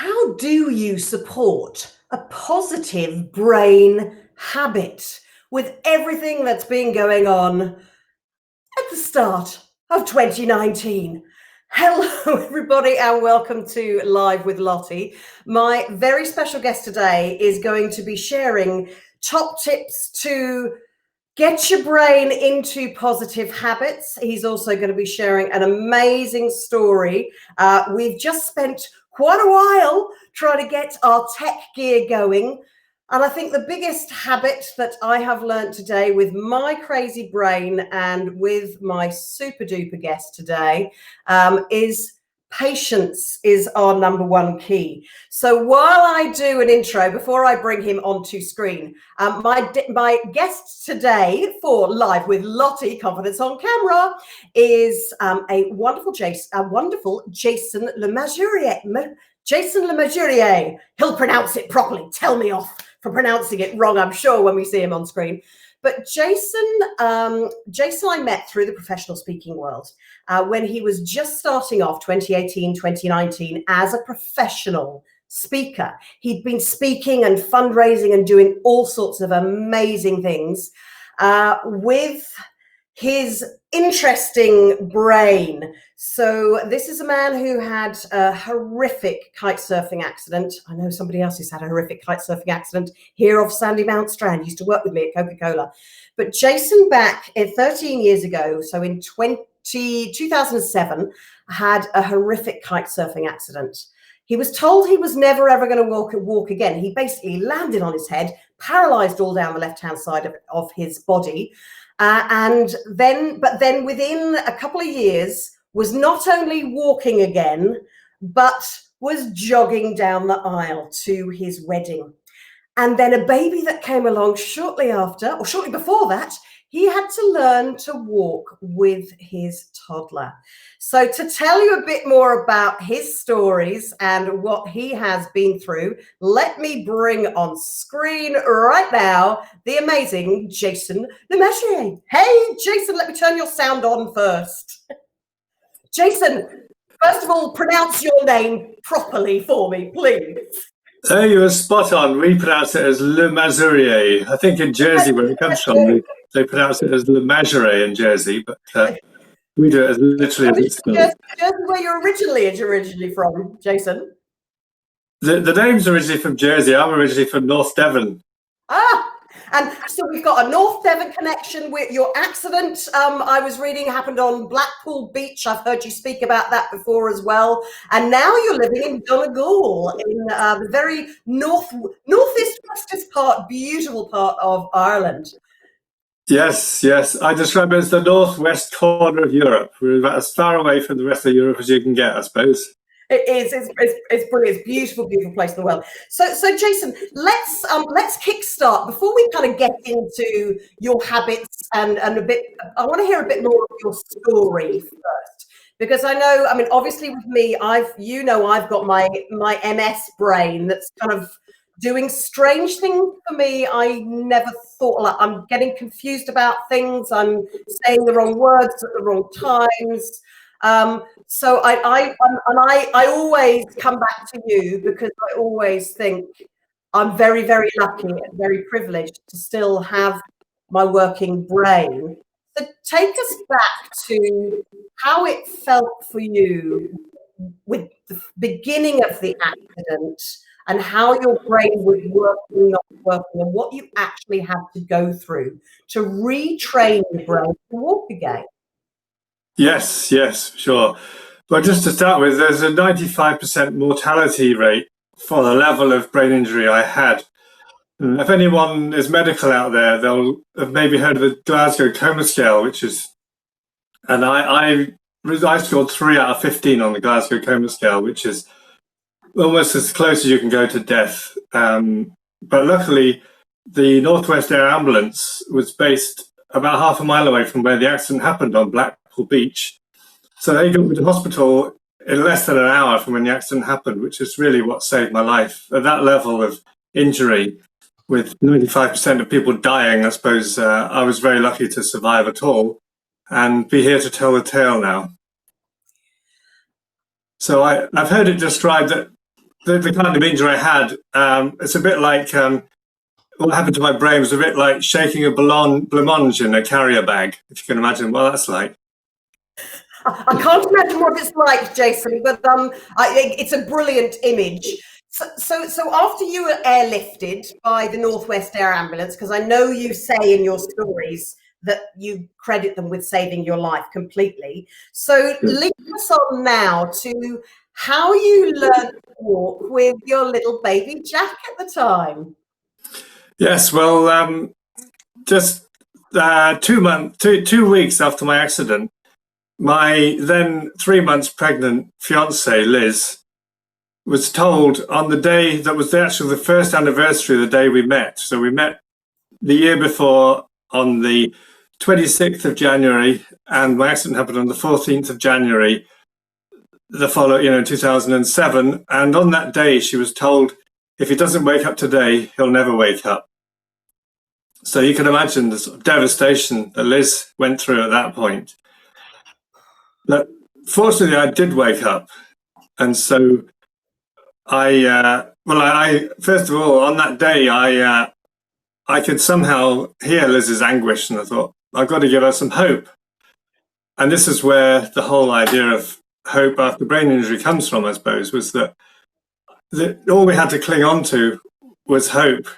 How do you support a positive brain habit with everything that's been going on at the start of 2019? Hello, everybody, and welcome to Live with Lottie. My very special guest today is going to be sharing top tips to get your brain into positive habits. He's also going to be sharing an amazing story. We've just spent quite a while trying to get our tech gear going. And I think the biggest habit that I have learned today with my crazy brain and with my super duper guest today is patience is our number one key. So while I do an intro, before I bring him onto screen, my guest today for Live with Lottie, Confidence on Camera, is a wonderful Jason Le Masurier. Jason Le Masurier. He'll pronounce it properly. Tell me off for pronouncing it wrong, I'm sure, when we see him on screen. But Jason I met through the professional speaking world when he was just starting off 2018, 2019 as a professional speaker. He'd been speaking and fundraising and doing all sorts of amazing things with his interesting brain. So this is a man who had a horrific kite surfing accident. I know somebody else who's had a horrific kite surfing accident here off Sandy Mount Strand, used to work with me at Coca-Cola. But Jason back 13 years ago, so in 2007, had a horrific kite surfing accident. He was told he was never ever going to walk again. He basically landed on his head, paralyzed all down the left-hand side of his body. But then within a couple of years was not only walking again, but was jogging down the aisle to his wedding. And then a baby that came along shortly after, or shortly before that, he had to learn to walk with his toddler. So to tell you a bit more about his stories and what he has been through, let me bring on screen right now the amazing Jason Le Masurier. Hey, Jason, let me turn your sound on first. Jason, first of all, pronounce your name properly for me, please. Oh, you were spot on. We pronounce it as Le Masurier. I think in Jersey, where it comes from, they pronounce it as Le Masurier in Jersey, but we do it as literally as it's spelled. Jersey, where you're originally from, Jason? The name's originally from Jersey. I'm originally from North Devon. And so we've got a North Devon connection with your accident. I was reading happened on Blackpool Beach. I've heard you speak about that before as well. And now you're living in Donegal in the very northeast part, beautiful part of Ireland. Yes. I describe it as the northwest corner of Europe. We're about as far away from the rest of Europe as you can get, I suppose. It is. It's brilliant. It's a beautiful place in the world. So Jason, let's kickstart before we kind of get into your habits and a bit. I want to hear a bit more of your story first, because I know. I mean, obviously with me, I've got my MS brain that's kind of doing strange things for me. I never thought, like, I'm getting confused about things. I'm saying the wrong words at the wrong times. So I always come back to you because I always think I'm very, very lucky and very privileged to still have my working brain. So take us back to how it felt for you with the beginning of the accident and how your brain was working, not working, and what you actually had to go through to retrain your brain to walk again. Yes, sure. Well, just to start with, there's a 95% mortality rate for the level of brain injury I had. And if anyone is medical out there, they'll have maybe heard of the Glasgow Coma Scale, which is, and I scored 3 out of 15 on the Glasgow Coma Scale, which is almost as close as you can go to death. But luckily, the Northwest Air Ambulance was based about half a mile away from where the accident happened on Blackpool Beach. So they got me to hospital in less than an hour from when the accident happened, which is really what saved my life. At that level of injury, with 95% of people dying, I suppose I was very lucky to survive at all and be here to tell the tale now. So I've heard it described that the kind of injury I had, it's a bit like what happened to my brain was a bit like shaking a blancmange in a carrier bag, if you can imagine what that's like. I can't imagine what it's like, Jason, but it's a brilliant image. So after you were airlifted by the Northwest Air Ambulance, because I know you say in your stories that you credit them with saving your life completely. So lead us on now to how you learned to walk with your little baby Jack at the time. Yes, well, just 2 weeks after my accident, my then 3 months pregnant fiancée, Liz, was told on the day that was the first anniversary of the day we met. So we met the year before on the 26th of January, and my accident happened on the 14th of January, the following, 2007. And on that day, she was told, if he doesn't wake up today, he'll never wake up. So you can imagine the sort of devastation that Liz went through at that point. But fortunately, I did wake up. And so I first of all, on that day, I could somehow hear Liz's anguish, and I thought, I've got to give her some hope. And this is where the whole idea of hope after brain injury comes from, I suppose, was that all we had to cling on to was hope.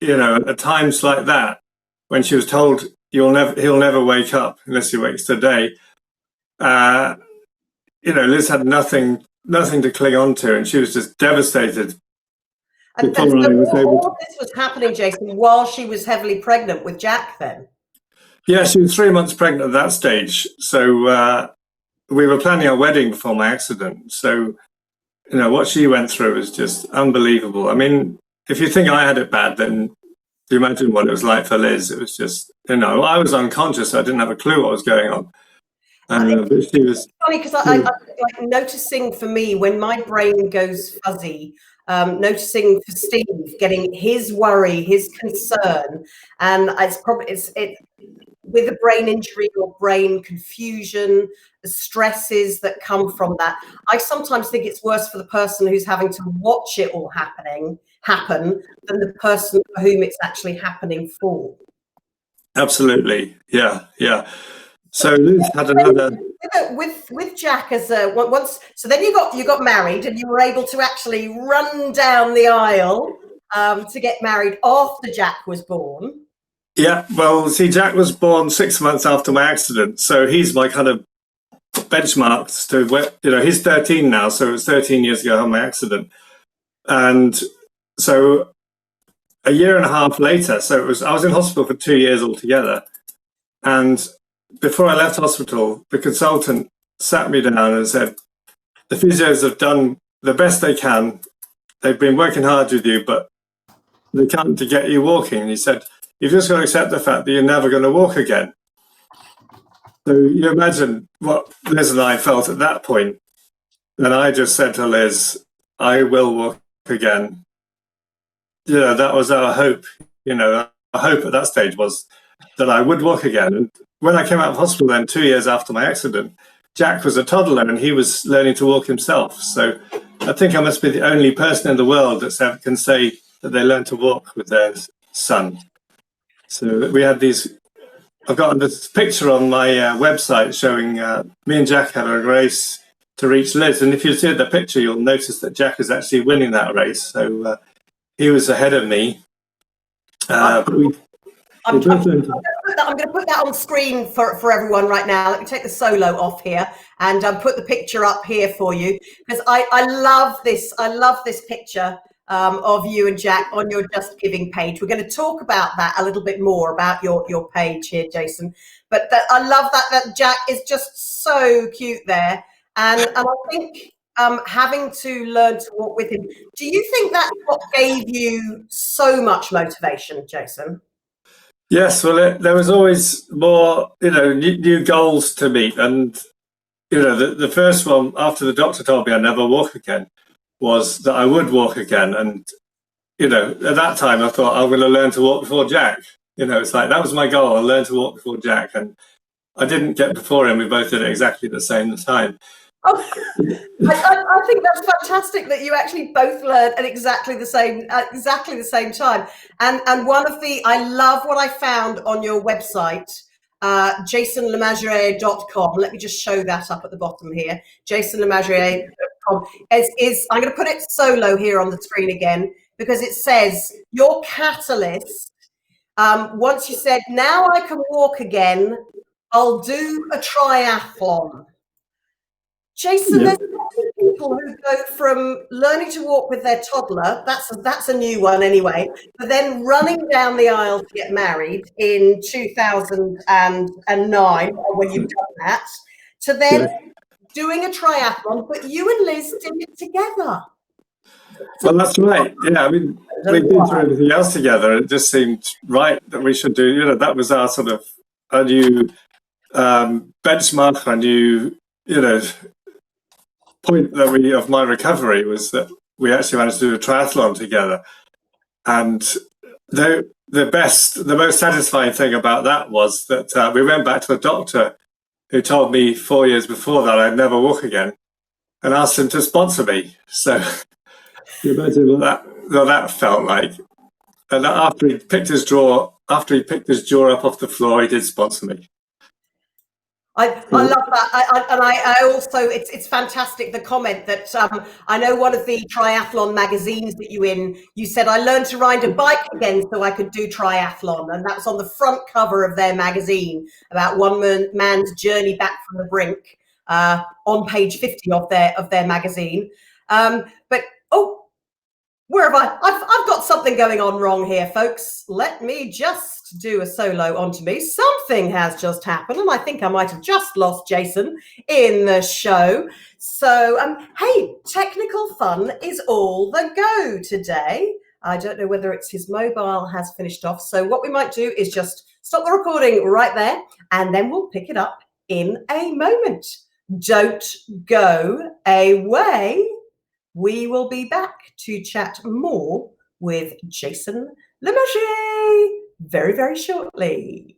At times like that, when she was told he'll never wake up unless he wakes today, Liz had nothing to cling on to, and she was just devastated. And so all this was happening, Jason, while she was heavily pregnant with Jack then? Yeah, she was 3 months pregnant at that stage. So we were planning our wedding before my accident. So, what she went through was just unbelievable. I mean, if you think I had it bad, then you imagine what it was like for Liz. It was just, I was unconscious. So I didn't have a clue what was going on. But she was funny because I like noticing for me when my brain goes fuzzy, noticing for Steve getting his worry, his concern, and it's with a brain injury or brain confusion, the stresses that come from that. I sometimes think it's worse for the person who's having to watch it all happen than the person for whom it's actually happening for. Absolutely, yeah. So Liz had another with Jack as once. So then you got married, and you were able to actually run down the aisle to get married after Jack was born. Yeah, well, see, Jack was born 6 months after my accident, so he's my kind of benchmark to he's 13 now, so it was 13 years ago on my accident, and so a year and a half later, I was in hospital for 2 years altogether, and before I left hospital, the consultant sat me down and said, the physios have done the best they can. They've been working hard with you, but they can't to get you walking. And he said, you've just got to accept the fact that you're never going to walk again. So you imagine what Liz and I felt at that point. And I just said to Liz, I will walk again. That was our hope. Our hope at that stage was that I would walk again. And when I came out of hospital then 2 years after my accident, Jack was a toddler and he was learning to walk himself. So I think I must be the only person in the world that can say that they learned to walk with their son. So we had I've got this picture on my website showing me and Jack had a race to reach Liz. And if you see the picture, you'll notice that Jack is actually winning that race. So he was ahead of me. But I'm going to put that on screen for everyone right now. Let me take the solo off here and put the picture up here for you, because I love this. I love this picture of you and Jack on your Just Giving page. We're going to talk about that a little bit more about your page here, Jason. But I love that Jack is just so cute there, and I think having to learn to walk with him. Do you think that's what gave you so much motivation, Jason? Yes, well, there was always more, new goals to meet. And, the first one, after the doctor told me I'd never walk again, was that I would walk again. And, at that time, I thought I'm going to learn to walk before Jack. It's like, that was my goal. I'll learn to walk before Jack. And I didn't get before him. We both did it exactly at the same time. Oh, I think that's fantastic that you actually both learned at exactly the same time. And one of the, I love what I found on your website, JasonLeMasurier.com. Let me just show that up at the bottom here. JasonLeMasurier.com is I'm going to put it solo here on the screen again, because it says your catalyst. Once you said, now I can walk again, I'll do a triathlon. Jason, there's people who go from learning to walk with their toddler, that's a new one anyway, but then running down the aisle to get married in 2009, or when you've done that, to then doing a triathlon, but you and Liz did it together. Well, that's right. Yeah, I mean, we've been through everything else together. It just seemed right that we should do, you know, that was our sort of, a new benchmark, a new, you know, point that of my recovery was that we actually managed to do a triathlon together. And the most satisfying thing about that was that we went back to a doctor who told me 4 years before that I'd never walk again, and asked him to sponsor me. So you imagine what that felt like. And after he picked his jaw up off the floor, he did sponsor me. I love that. I also, it's fantastic, the comment that I know one of the triathlon magazines that you said, I learned to ride a bike again so I could do triathlon. And that was on the front cover of their magazine, about one man's journey back from the brink, on page 50 of their magazine. But, oh, where have I've got something going on wrong here, folks. Let me just do a solo onto me. Something has just happened, and I think I might have just lost Jason in the show. So, hey, technical fun is all the go today. I don't know whether it's his mobile has finished off. So what we might do is just stop the recording right there, and then we'll pick it up in a moment. Don't go away. We will be back to chat more with Jason Le Masurier very, very shortly.